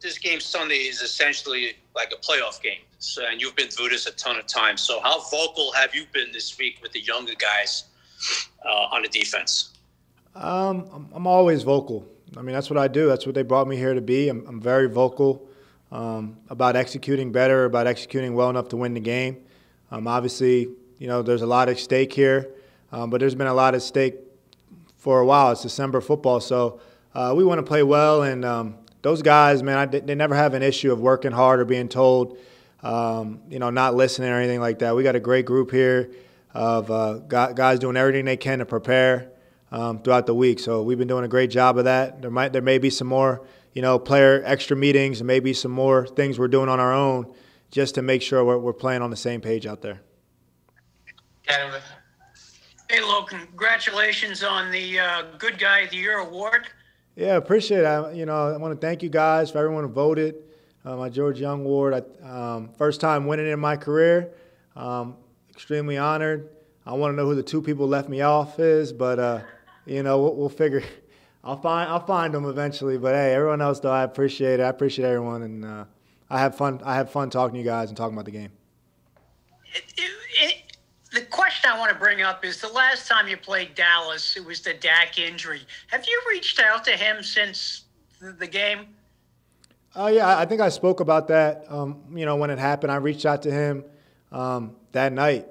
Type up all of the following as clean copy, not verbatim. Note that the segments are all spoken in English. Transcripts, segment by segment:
this game Sunday is essentially like a playoff game. So, and you've been through this a ton of times. So how vocal have you been this week with the younger guys on the defense? I'm always vocal. I mean, that's what I do. That's what they brought me here to be. I'm very vocal about executing better, about executing well enough to win the game. Obviously, there's a lot at stake here, but there's been a lot at stake for a while. It's December football, so we want to play well. And those guys, man, they never have an issue of working hard or being told, not listening or anything like that. We got a great group here of guys doing everything they can to prepare throughout the week. So we've been doing a great job of that. There may be some more, player extra meetings and maybe some more things we're doing on our own just to make sure we're playing on the same page out there. Hey, Logan, congratulations on the Good Guy of the Year award. Yeah, appreciate it. I want to thank you guys for everyone who voted. My George Young Award, first time winning in my career. Extremely honored. I want to know who the two people left me off is, but we'll figure. I'll find them eventually. But hey, everyone else though, I appreciate it. I appreciate everyone, and I have fun talking to you guys and talking about the game. The question I want to bring up is the last time you played Dallas, it was the Dak injury. Have you reached out to him since the game? Yeah, I think I spoke about that. When it happened, I reached out to him that night.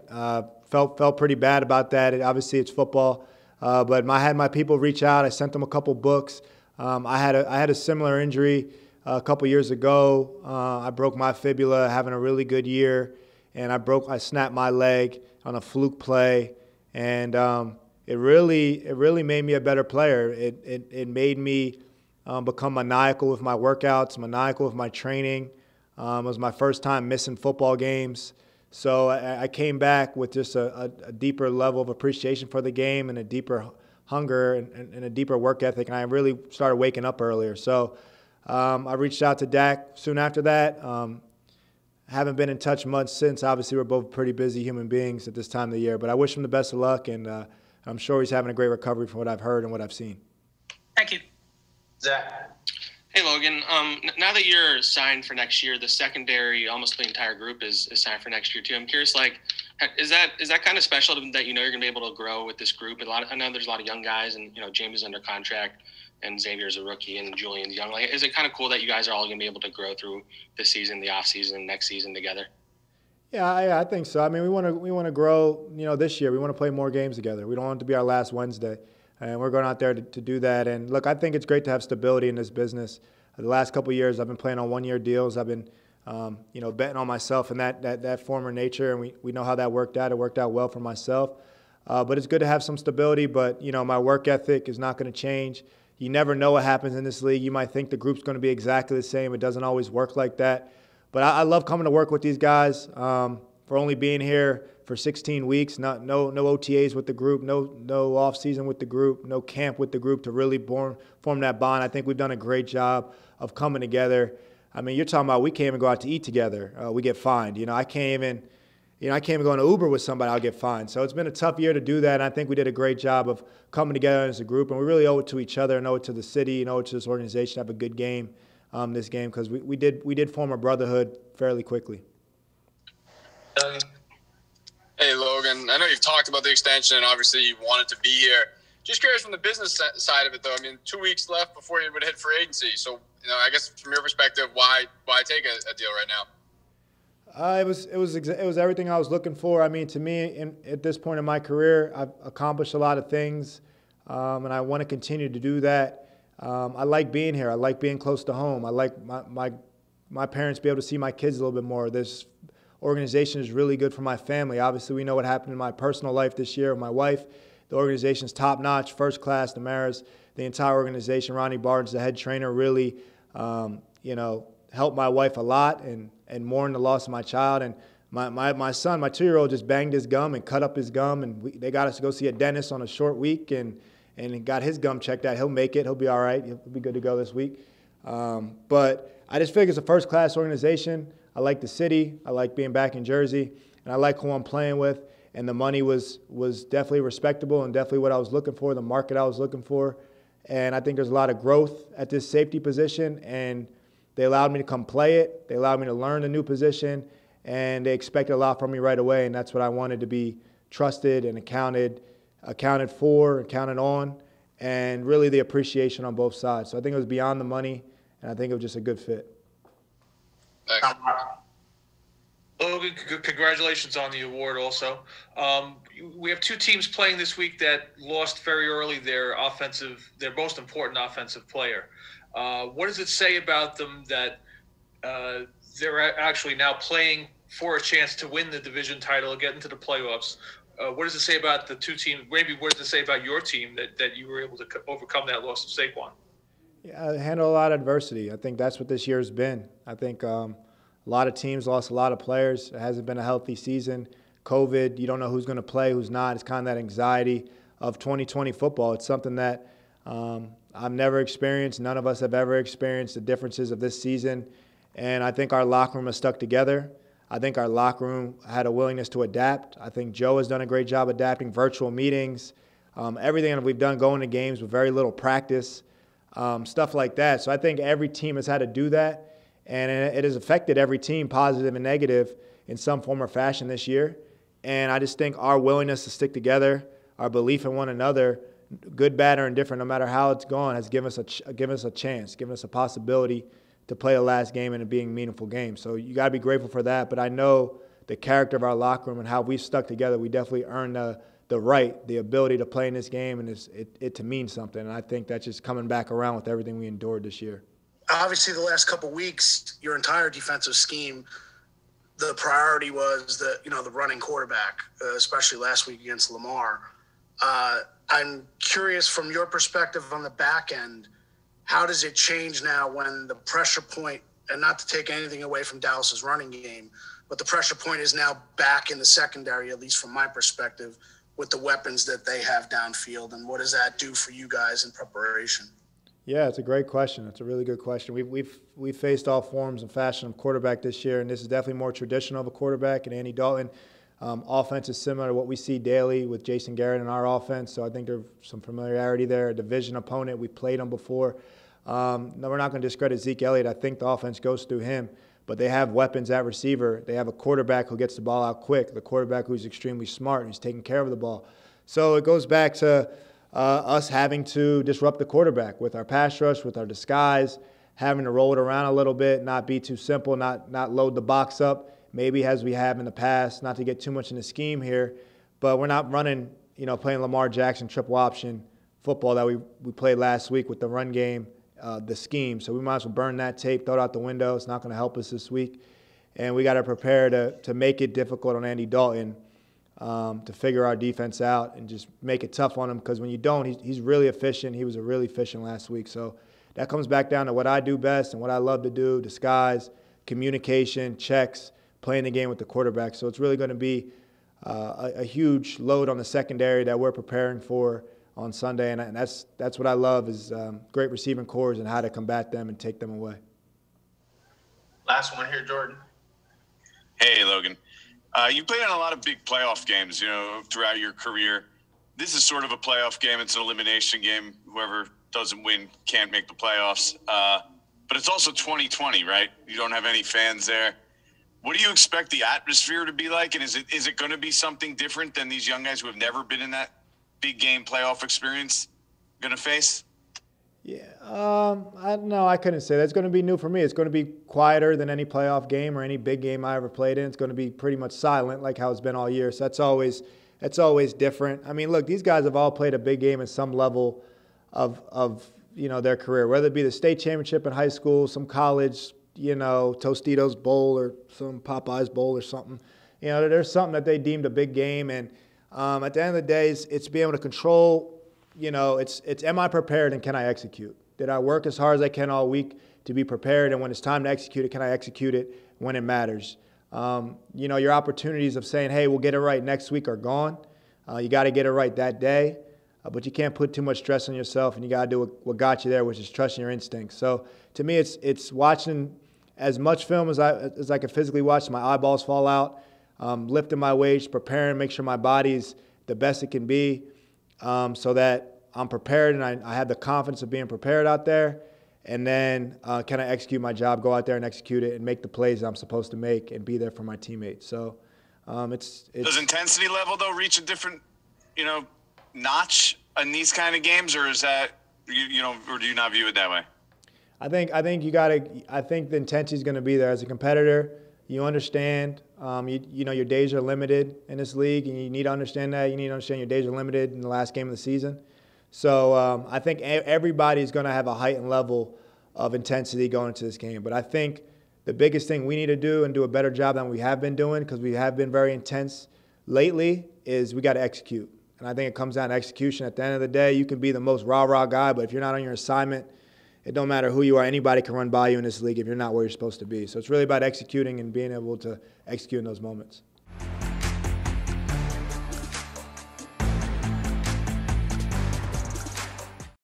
Felt pretty bad about that. Obviously, it's football, but I had my people reach out. I sent them a couple books. I had a similar injury a couple years ago. I broke my fibula, having a really good year, and I snapped my leg on a fluke play, and it really made me a better player. It made me become maniacal with my workouts, maniacal with my training. It was my first time missing football games. So I came back with just a deeper level of appreciation for the game and a deeper hunger and a deeper work ethic, and I really started waking up earlier. So I reached out to Dak soon after that. Haven't been in touch much since. Obviously, we're both pretty busy human beings at this time of the year, but I wish him the best of luck, and I'm sure he's having a great recovery from what I've heard and what I've seen. Thank you. Zach. Hey, Logan. Now that you're signed for next year, the secondary, almost the entire group is signed for next year too. I'm curious, is that kind of special that you're going to be able to grow with this group? I know there's a lot of young guys, and James is under contract, and Xavier's a rookie, and Julian's young. Is it kind of cool that you guys are all going to be able to grow through this season, the off season, next season together? Yeah, I think so. I mean, we want to grow. This year we want to play more games together. We don't want it to be our last Wednesday. And we're going out there to do that. And, look, I think it's great to have stability in this business. The last couple of years I've been playing on one-year deals. I've been, betting on myself and that former nature, and we know how that worked out. It worked out well for myself. But it's good to have some stability. But, my work ethic is not going to change. You never know what happens in this league. You might think the group's going to be exactly the same. It doesn't always work like that. But I love coming to work with these guys for only being here for 16 weeks, no OTAs with the group, no off season with the group, no camp with the group to really form that bond. I think we've done a great job of coming together. I mean, you're talking about we can't even go out to eat together. We get fined. I can't even go in an Uber with somebody. I'll get fined. So it's been a tough year to do that. And I think we did a great job of coming together as a group, and we really owe it to each other, and owe it to the city, and owe it to this organization to have a good game this game, because we did form a brotherhood fairly quickly. Hey, Logan, I know you've talked about the extension, and obviously you wanted to be here. Just curious from the business side of it, though. I mean, 2 weeks left before you would hit free agency. So, I guess from your perspective, why take a deal right now? It was everything I was looking for. I mean, to me, at this point in my career, I've accomplished a lot of things, and I want to continue to do that. I like being here. I like being close to home. I like my parents be able to see my kids a little bit more. This organization is really good for my family. Obviously, we know what happened in my personal life this year with my wife. The organization's top-notch, first class. Damaris, the entire organization, Ronnie Barnes, the head trainer, really, helped my wife a lot and mourn the loss of my child. And my son, my 2-year-old, just banged his gum and cut up his gum, and they got us to go see a dentist on a short week and got his gum checked out. He'll make it. He'll be all right. He'll be good to go this week. But I just figure it's a first-class organization. I like the city. I like being back in Jersey, and I like who I'm playing with. And the money was definitely respectable and definitely what I was looking for, the market I was looking for. And I think there's a lot of growth at this safety position. And They allowed me to come play it. They allowed me to learn the new position, and they expected a lot from me right away, and that's what I wanted, to be trusted and accounted for, and counted on, and really the appreciation on both sides. So I think it was beyond the money, and I think it was just a good fit. Thanks. Logan, congratulations on the award also. We have two teams playing this week that lost very early their most important offensive player. What does it say about them that they're actually now playing for a chance to win the division title and get into the playoffs? What does it say about the two teams? Maybe what does it say about your team that you were able to overcome that loss of Saquon? Yeah, I handle a lot of adversity. I think that's what this year's been. I think a lot of teams lost a lot of players. It hasn't been a healthy season. COVID, you don't know who's going to play, who's not. It's kind of that anxiety of 2020 football. It's something that I've never experienced. None of us have ever experienced the differences of this season. And I think our locker room has stuck together. I think our locker room had a willingness to adapt. I think Joe has done a great job adapting virtual meetings, everything that we've done going to games with very little practice, stuff like that. So I think every team has had to do that. And it has affected every team, positive and negative, in some form or fashion this year. And I just think our willingness to stick together, our belief in one another, good, bad, or indifferent, no matter how it's gone, has given us a chance, given us a possibility to play the last game and it being a meaningful game. So you got to be grateful for that. But I know the character of our locker room and how we've stuck together, we definitely earned the right, the ability to play in this game and it to mean something. And I think that's just coming back around with everything we endured this year. Obviously, the last couple of weeks, your entire defensive scheme, the priority was the running quarterback, especially last week against Lamar. I'm curious, from your perspective on the back end, how does it change now when the pressure point, and not to take anything away from Dallas's running game, but the pressure point is now back in the secondary, at least from my perspective, with the weapons that they have downfield, and what does that do for you guys in preparation? Yeah, it's a great question. It's a really good question. We've faced all forms and fashion of quarterback this year, and this is definitely more traditional of a quarterback. And Andy Dalton, offense is similar to what we see daily with Jason Garrett in our offense. So I think there's some familiarity there. A division opponent, we played him before. No, we're not going to discredit Zeke Elliott. I think the offense goes through him. But they have weapons at receiver. They have a quarterback who gets the ball out quick, the quarterback who's extremely smart, who's taking care of the ball. So it goes back to us having to disrupt the quarterback with our pass rush, with our disguise, having to roll it around a little bit, not be too simple, not load the box up, maybe as we have in the past, not to get too much in the scheme here. But we're not running, playing Lamar Jackson triple option football that we played last week with the run game, the scheme. So we might as well burn that tape, throw it out the window. It's not going to help us this week. And we got to prepare to make it difficult on Andy Dalton, to figure our defense out and just make it tough on him, because when you don't, he's really efficient. He was really efficient last week. So that comes back down to what I do best and what I love to do: disguise, communication, checks, playing the game with the quarterback. So it's really going to be a huge load on the secondary that we're preparing for on Sunday, and that's what I love, is great receiving cores and how to combat them and take them away. Last one here, Jordan. Hey, Logan. You played in a lot of big playoff games, throughout your career. This is sort of a playoff game. It's an elimination game. Whoever doesn't win can't make the playoffs. But it's also 2020, right? You don't have any fans there. What do you expect the atmosphere to be like? And is it going to be something different than these young guys who have never been in that big game playoff experience going to face? Yeah, I couldn't say that. It's going to be new for me. It's going to be quieter than any playoff game or any big game I ever played in. It's going to be pretty much silent, like how it's been all year. So that's always different. I mean, look, these guys have all played a big game at some level of their career, whether it be the state championship in high school, some college, Tostitos Bowl or some Popeyes Bowl or something. There's something that they deemed a big game, and at the end of the day, it's being able to control. It's am I prepared and can I execute? Did I work as hard as I can all week to be prepared, and when it's time to execute it, can I execute it when it matters? Your opportunities of saying, hey, we'll get it right next week are gone. You got to get it right that day, but you can't put too much stress on yourself, and you got to do what got you there, which is trusting your instincts. So to me, it's watching as much film as I can physically watch. My eyeballs fall out, lifting my weights, preparing, make sure my body's the best it can be, so that I'm prepared and I have the confidence of being prepared out there. and then can I execute my job, go out there and execute it and make the plays I'm supposed to make and be there for my teammates. So it's Does intensity level, though, reach a different, notch in these kind of games, or is that, or do you not view it that way? I think the intensity is going to be there. As a competitor, you understand, your days are limited in this league, and you need to understand that. You need to understand your days are limited in the last game of the season. So I think everybody's going to have a heightened level of intensity going into this game. But I think the biggest thing we need to do and do a better job than we have been doing, because we have been very intense lately, is we got to execute. And I think it comes down to execution. At the end of the day, you can be the most rah-rah guy, but if you're not on your assignment, it don't matter who you are. Anybody can run by you in this league if you're not where you're supposed to be. So it's really about executing and being able to execute in those moments.